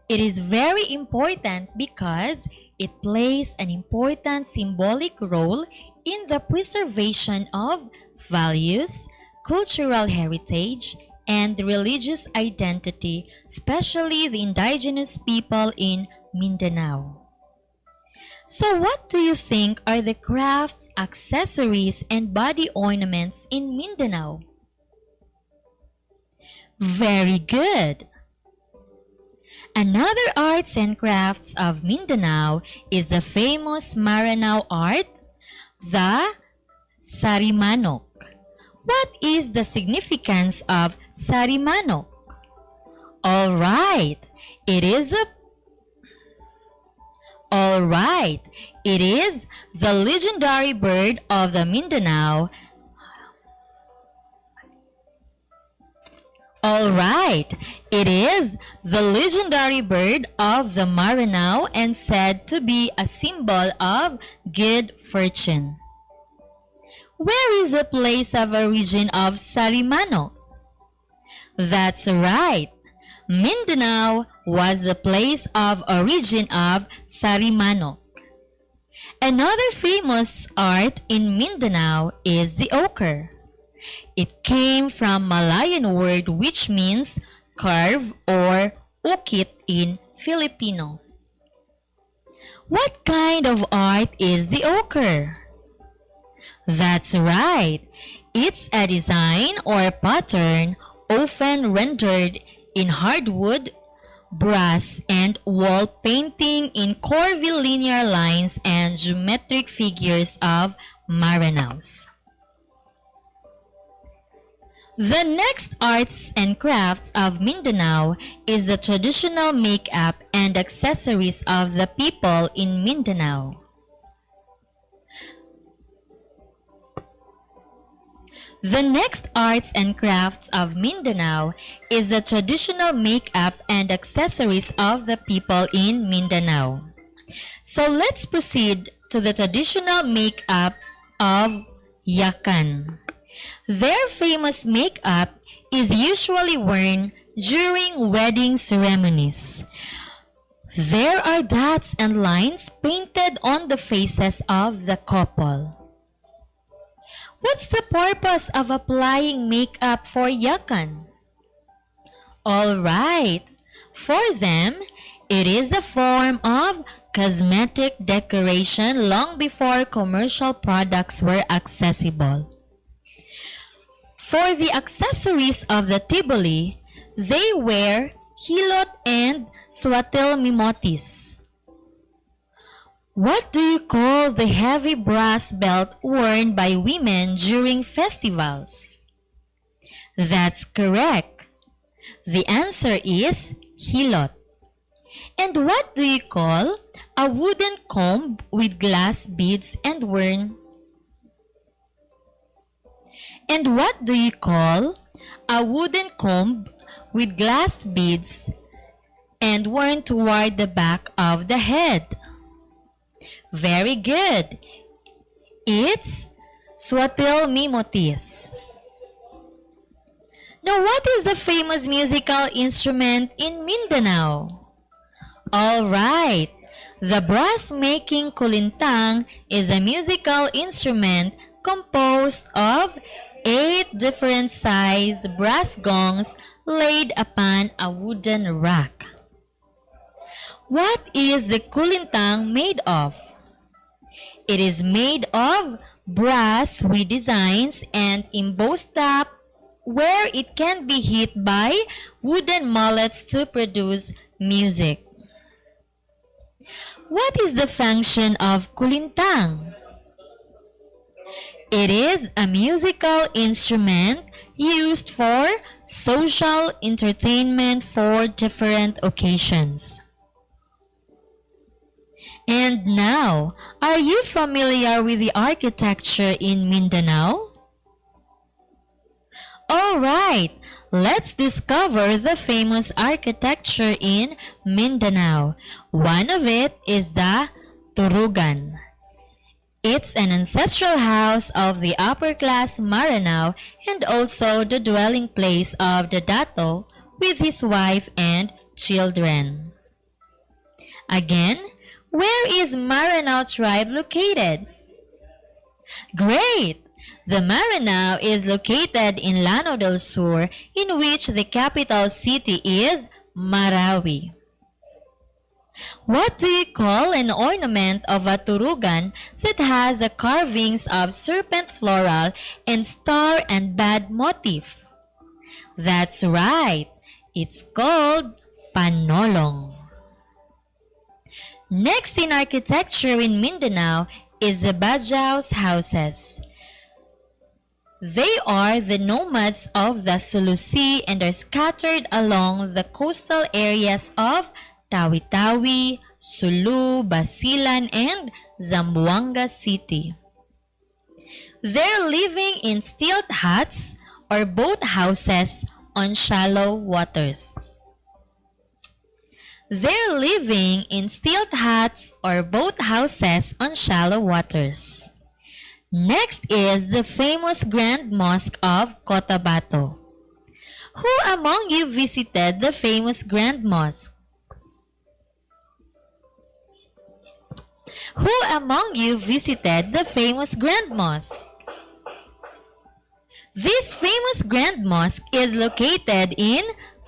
It is very important because it plays an important symbolic role in the preservation of values, cultural heritage, and religious identity, especially the indigenous people in Mindanao. So what do you think are the crafts, accessories, and body ornaments in Mindanao? Very good. Another arts and crafts of Mindanao is the famous Maranao art, the Sarimanok. What is the significance of Sarimanok? All right, it is the legendary bird of the Mindanao. It is the legendary bird of the Maranao and said to be a symbol of good fortune. Where is the place of origin of Sarimano? That's right. Mindanao was the place of origin of Sarimano. Another famous art in Mindanao is the ochre. It came from Malayan word which means carve or ukit in Filipino. What kind of art is the ochre? That's right. It's a design or pattern often rendered in hardwood, brass, and wall painting in curvilinear lines and geometric figures of Maranaos. The next arts and crafts of Mindanao is the traditional makeup and accessories of the people in Mindanao. The next arts and crafts of Mindanao is the traditional makeup and accessories of the people in Mindanao. So let's proceed to the traditional makeup of Yakan. Their famous makeup is usually worn during wedding ceremonies. There are dots and lines painted on the faces of the couple. What's the purpose of applying makeup for Yakan? All right, for them, it is a form of cosmetic decoration long before commercial products were accessible. For the accessories of the Tiboli, they wear hilot and swatil mimotis. What do you call the heavy brass belt worn by women during festivals? That's correct. The answer is hilot. And what do you call a wooden comb with glass beads and worn? And what do you call a wooden comb with glass beads and worn toward the back of the head? Very good. It's swatil mimotis. Now, what is the famous musical instrument in Mindanao? All right. The brass-making kulintang is a musical instrument composed of 8 different size brass gongs laid upon a wooden rack. What is the kulintang made of? It is made of brass with designs and embossed top where it can be hit by wooden mallets to produce music. What is the function of kulintang? It is a musical instrument used for social entertainment for different occasions. And now, are you familiar with the architecture in Mindanao? All right, let's discover the famous architecture in Mindanao. One of it is the Turugan. It's an ancestral house of the upper-class Maranao and also the dwelling place of the Dato with his wife and children. Again, where is Maranao tribe located? Great! The Maranao is located in Lanao del Sur, in which the capital city is Marawi. What do you call an ornament of a turugan that has a carvings of serpent floral and star and bad motif? That's right. It's called panolong. Next in architecture in Mindanao is the Bajao's houses. They are the nomads of the Sulu Sea and are scattered along the coastal areas of Tawi-Tawi, Sulu, Basilan, and Zamboanga City. They're living in stilt huts or boat houses on shallow waters. They're living in stilt huts or boat houses on shallow waters. Next is the famous Grand Mosque of Cotabato. Who among you visited the famous Grand Mosque? Who among you visited the famous Grand Mosque? This famous Grand Mosque is located in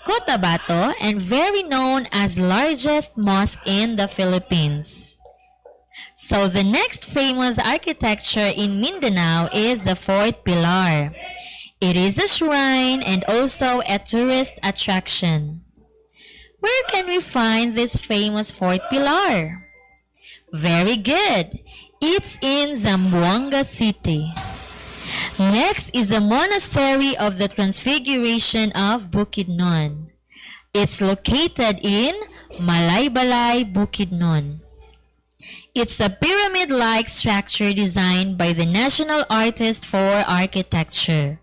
Cotabato and very known as largest mosque in the Philippines. So the next famous architecture in Mindanao is the Fourth Pilar. It is a shrine and also a tourist attraction. Where can we find this famous Fourth Pilar? Very good. It's in Zamboanga City. Next is the Monastery of the Transfiguration of Bukidnon. It's located in Malaybalay, Bukidnon. It's a pyramid-like structure designed by the national artist for architecture.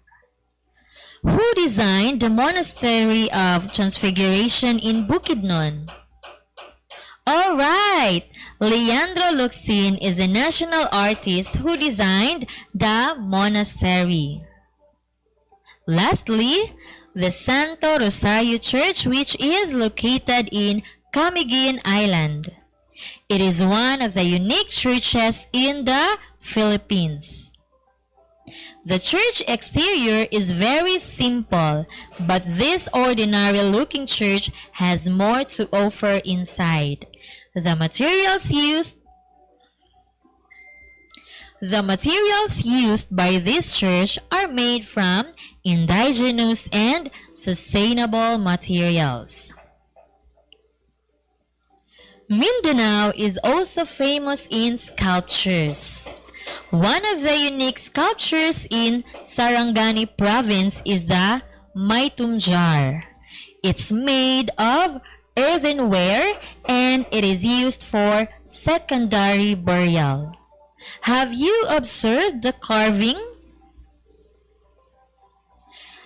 Who designed the Monastery of Transfiguration in Bukidnon? All right, Leandro Luxin is a national artist who designed the monastery. Lastly, the Santo Rosario Church, which is located in Camiguin Island. It is one of the unique churches in the Philippines. The church exterior is very simple, but this ordinary-looking church has more to offer inside. The materials used by this church are made from indigenous and sustainable materials. Mindanao is also famous in sculptures. One of the unique sculptures in Sarangani province is the Maitum jar. It's made of earthenware and it is used for secondary burial. Have you observed the carving?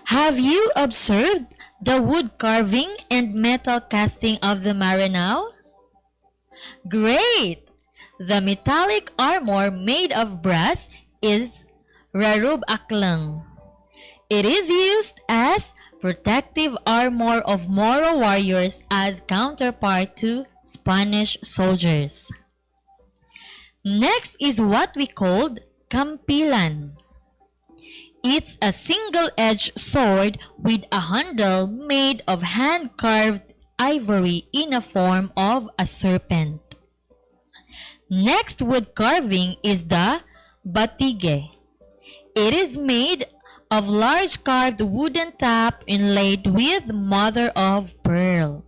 Have you observed the wood carving and metal casting of the Maranao? Great! The metallic armor made of brass is Rarub Aklang. It is used as protective armor of Moro warriors as counterpart to Spanish soldiers. Next is what we called kampilan. It's a single-edged sword with a handle made of hand-carved ivory in a form of a serpent. Next wood carving is the batige. It is made of large carved wooden top inlaid with mother of pearl.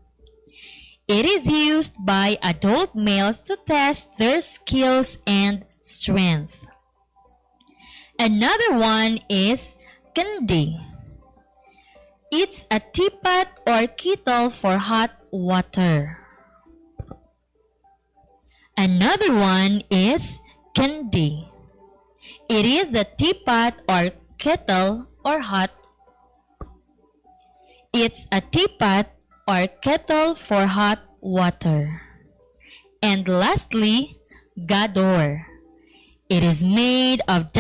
It is used by adult males to test their skills and strength. Another one is kandi. It's a teapot or kettle for hot water. Another one is kandi. It is a teapot or kettle or hot. It's a teapot or kettle for hot water. And lastly, gador. It is made of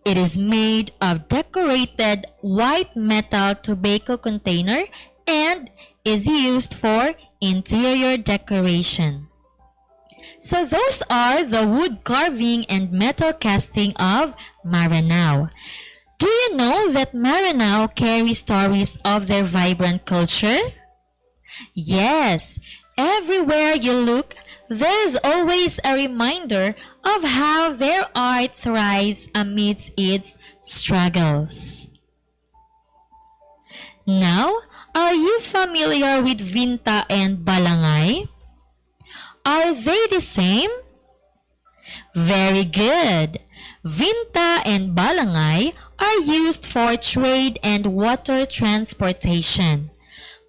It is made of decorated white metal tobacco container and is used for interior decoration. So those are the wood carving and metal casting of Maranao. Do you know that Maranao carries stories of their vibrant culture? Yes, everywhere you look, there's always a reminder of how their art thrives amidst its struggles. Now, are you familiar with Vinta and Balangay? Are they the same? Very good. Vinta and Balangay are used for trade and water transportation.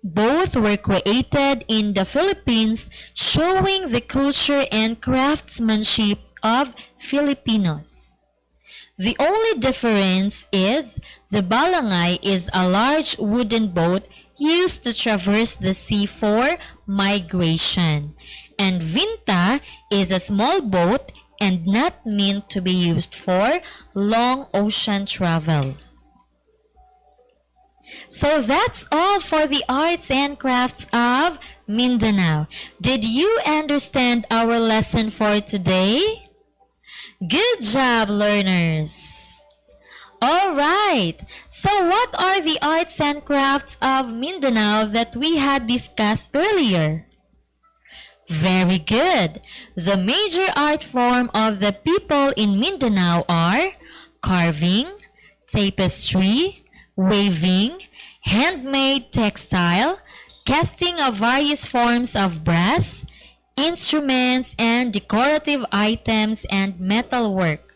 Both were created in the Philippines, showing the culture and craftsmanship of Filipinos. The only difference is the balangay is a large wooden boat used to traverse the sea for migration, and vinta is a small boat and not meant to be used for long ocean travel. So that's all for the arts and crafts of Mindanao. Did you understand our lesson for today? Good job, learners! All right. So what are the arts and crafts of Mindanao that we had discussed earlier? Very good. The major art form of the people in Mindanao are carving, tapestry, weaving, handmade textile, casting of various forms of brass, instruments and decorative items, and metalwork.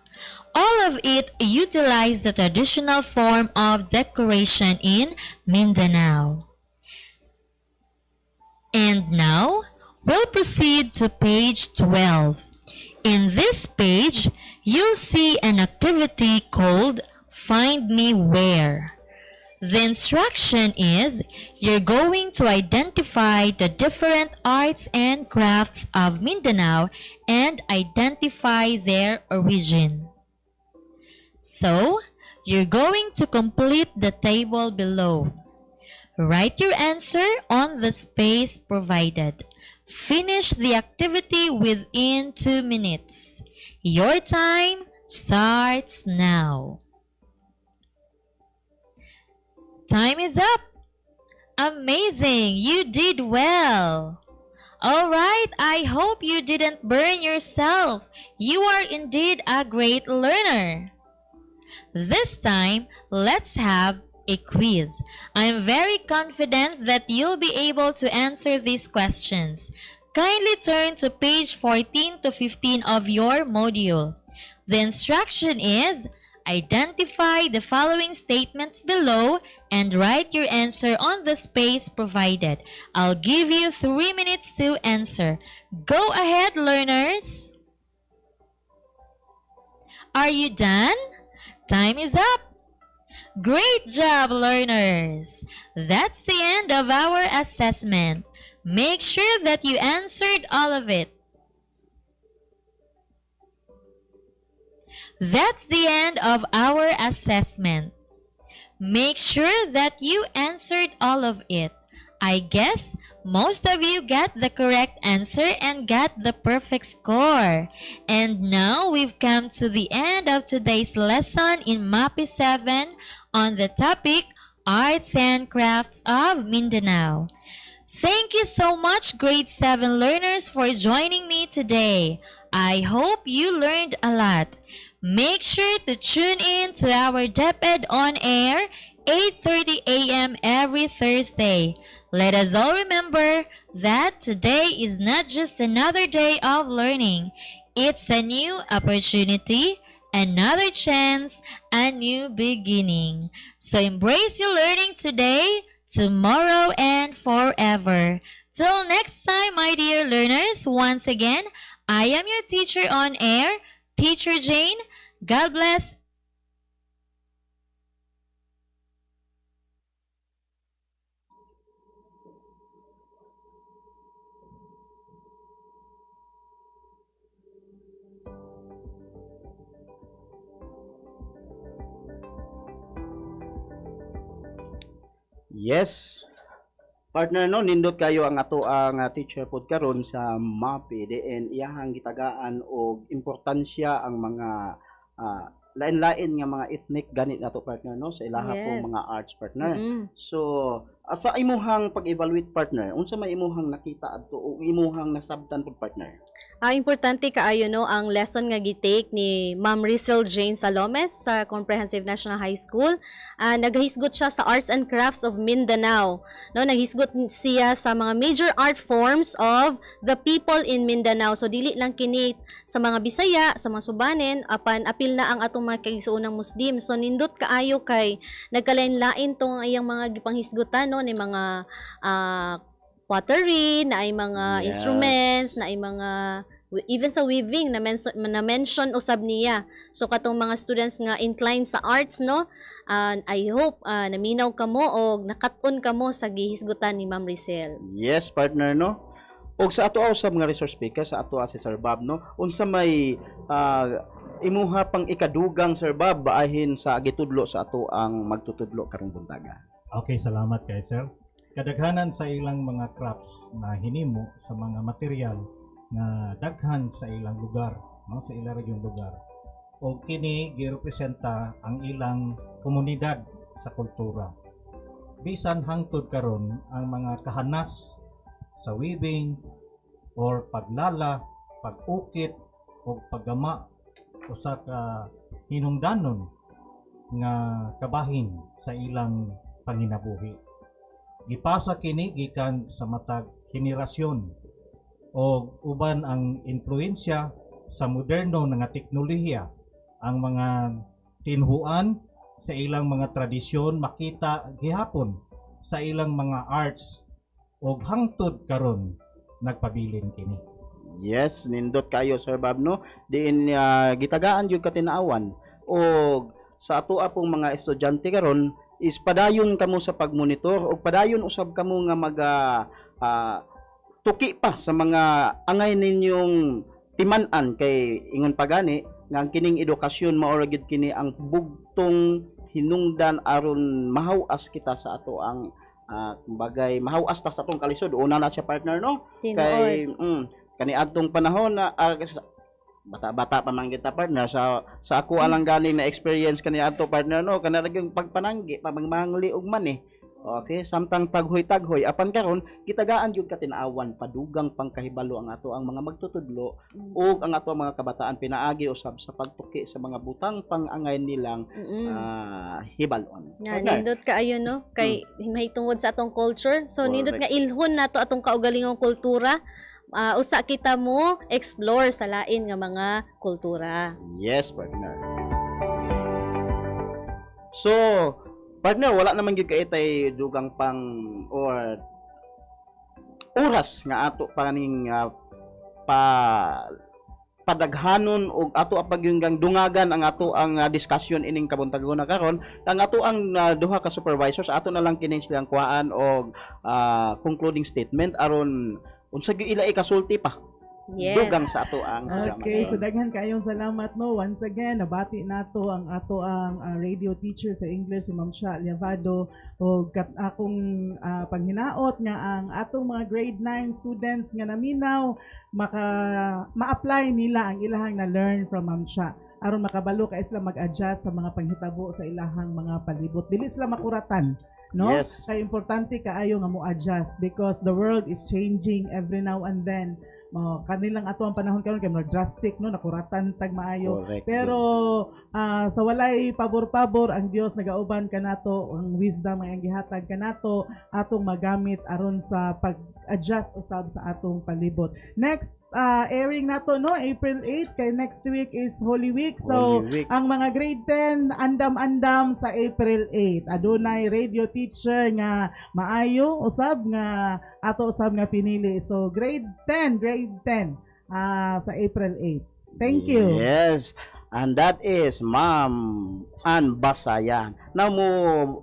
All of it utilize the traditional form of decoration in Mindanao. And now, we'll proceed to page 12. In this page, you'll see an activity called Find Me Where. The instruction is you're going to identify the different arts and crafts of Mindanao and identify their origin. So, you're going to complete the table below. Write your answer on the space provided. Finish the activity within 2 minutes. Your time starts now. Time is up. Amazing! You did well. Alright, I hope you didn't burn yourself. You are indeed a great learner. This time, let's have a quiz. I am very confident that you'll be able to answer these questions. Kindly turn to page 14 to 15 of your module. The instruction is, identify the following statements below and write your answer on the space provided. I'll give you 3 minutes to answer. Go ahead, learners. Are you done? Time is up. Great job, learners. That's the end of our assessment. Make sure that you answered all of it. That's the end of our assessment. Make sure that you answered all of it. I guess most of you got the correct answer and got the perfect score. And now we've come to the end of today's lesson in MAPI 7 on the topic Arts and Crafts of Mindanao. Thank you so much, grade 7 learners, for joining me today. I hope you learned a lot. Make sure to tune in to our DepEd on air 8:30 a.m. every Thursday. Let us all remember that today is not just another day of learning. It's a new opportunity, another chance, a new beginning. So embrace your learning today, tomorrow, and forever. Till next time, my dear learners, once again, I am your teacher on air, Teacher Jane. God bless. Yes. Partner no, nindot kayo ang ato ang teacher pod karon sa MAPI diin iyahang gitagaan og importansya ang mga lain-lain nga mga ethnic ganit nato partner no sa ilaha Yes. pong mga arts partner. Mm-mm. So sa imuhang pag-evaluate partner, unsa may imuhang nakita adto o imuhang nasabtan pod partner? Importante kaayo no ang lesson nga gitake ni Ma'am Rizal Jane Salomes sa Comprehensive National High School. Naghisgot siya sa Arts and Crafts of Mindanao. No, naghisgot siya sa mga major art forms of the people in Mindanao. So dili lang kini sa mga Bisaya, sa mga Subanen, apan apil na ang atong mga kaigsuonang Muslim. So nindot kaayo kay nagkalain-lain tong iyang mga gipanghisgutan no ni mga pottery, na ay mga Yes. instruments, na ay mga even sa weaving na mention usab niya. So katong mga students nga inclined sa arts no, I hope naminaw kamo o nakat-on kamo sa gihisgutan ni Ma'am Rizal. Yes, partner no. Og sa ato usab nga resource speaker sa ato si Sir Bob no, unsa may imuha pang ikadugang Sir Bob baahin sa gitudlo sa ato ang magtutudlo karong buntaga. Okay, salamat kay sir. Kadaghanan sa ilang mga crafts na hinimo sa mga material nga daghan sa ilang lugar, no, sa ilang lugar. o kini girepresenta ang ilang komunidad sa kultura. Bisan hangtod karon ang mga kahanas sa weaving or paglala, pag-ukit o paggama usa ka hinungdanon nga kabahin sa ilang panginabuhi. Gipasa kini gikan sa matag henerasyon o uban ang influensya sa moderno nga teknolohiya ang mga tinhuan sa ilang mga tradisyon makita gihapon sa ilang mga arts o hangtod karon nagpabilin kini. Yes, nindot kayo Sir Bob no. Diin gitagaan jud katinaawan o sa ato pong mga estudyante karon is padayon kamo sa pagmonitor o padayon usab kamo nga tuki pa sa mga angay ninyong timan-an kay ingon pagani nga ang kining edukasyon mao ra gid kini ang bugtong hinungdan aron mahaw-as kita sa ato ang bagay mahaw-as ta sa atong kalisod una na siya partner no kay kani adtong panahon na bata-bata pa man kita partner sa ako alang galing na experience kani adto partner no kana gyud pagpananggi pamangmangli og man okay samtang taghoy-taghoy apan karon gitagaan jud katinaawan padugang pangkahibalo ang ato ang mga magtutudlo ug ang ato mga kabataan pinaagi usab sa pagtuki sa mga butang pangangay nilang hibalon. Nindot kaayo no kay mahitungod sa atong culture. So nindot nga ilhon nato atong kaugalingong kultura. Usa kita mo explore sa lain nga mga kultura. Yes, partner. So, partner, wala naman gyud kay tay dugang pang or oras nga ato paning padaghanon og ato pagyunggang dungagan ang ato ang discussion ining kabuntagon na karon ang ato ang duha ka supervisors ato na lang kini silang kuhaan og concluding statement aron unsa gyud ila ikasulti pa Yes. dugang sa ato ang Okay, so daghan kayong salamat no. Once again, nabati nato ang ato ang radio teacher sa English si Ma'am Sha Liavado o akong panghinaot nga ang atong mga grade 9 students nga naminaw ma-apply nila ang ilahang na learn from Ma'am Sha aron makabalo ka sila mag-adjust sa mga panghitabo sa ilahang mga palibot. Dili sila makuratan. No? Yes. Kaya importante kaayo nga mo adjust because the world is changing every now and then. Kanilang ato ang panahon karon kay drastic no nakuratan tag maayo. Correct. Pero sa walay pabor-pabor ang Dios nagauban kanato ang wisdom ang gihatag kanato atong magamit aron sa pag-adjust usab sa atong palibot. Next airing nato no April 8 kay next week is Holy Week. So Holy Week. ang mga grade 10 andam-andam sa April 8. Adunay radio teacher nga maayo usab nga ato usab nga pinili. So grade 10 sa April 8. Thank you. Yes. And that is Ma'am Ann Basayan. Now mo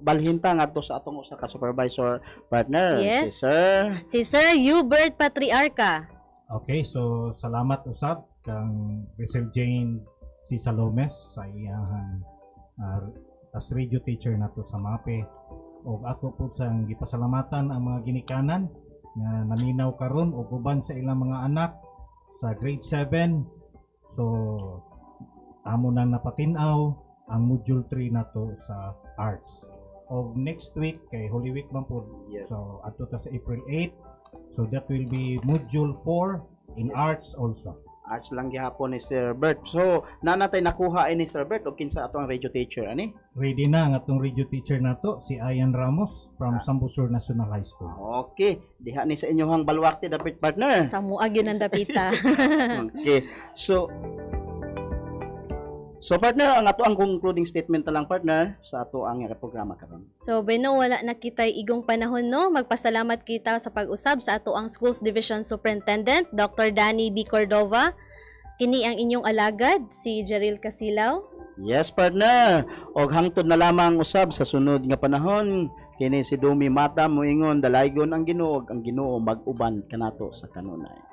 balhinta ngadto sa atong usa ka supervisor partner Yes. si Sir Si Sir Hubert Patriarca. Okay, so salamat usab kang Rizal Jane si Salomes sa iyang as radio teacher nato sa MAPE. O ako po sang gipasalamatan ang mga ginikanan nga naminaw karon o uban sa ilang mga anak sa grade 7. So amo nang napatinaw ang module 3 nato sa arts. O next week kay Holy Week man po. Yes. So adto ta sa April 8. So that will be module 4 in arts also. Arts lang gihapon ni Sir Bert. So nanatay nakuha ni Sir Bert o kinsa ato ang radio teacher ani? Ready na ang atong radio teacher nato si Ayan Ramos from Sambusur National High School. Okay, diha ni sa inyong balwakti dapat partner. Sa muag yun ang dapita. Okay. So partner, ang ato ang concluding statement na lang partner sa ato ang programa karon. So, Beno, wala na kita'y igong panahon, no? Magpasalamat kita sa pag-usab sa ato ang Schools Division Superintendent, Dr. Danny B. Cordova. Kini ang inyong alagad, si Jeril Casilaw. Yes partner. Og hangtod na lamang usab sa sunod nga panahon kini si Dumi Mata moingon dalaygon ang Ginoo, ang Ginoo mag-uban kanato sa kanunay.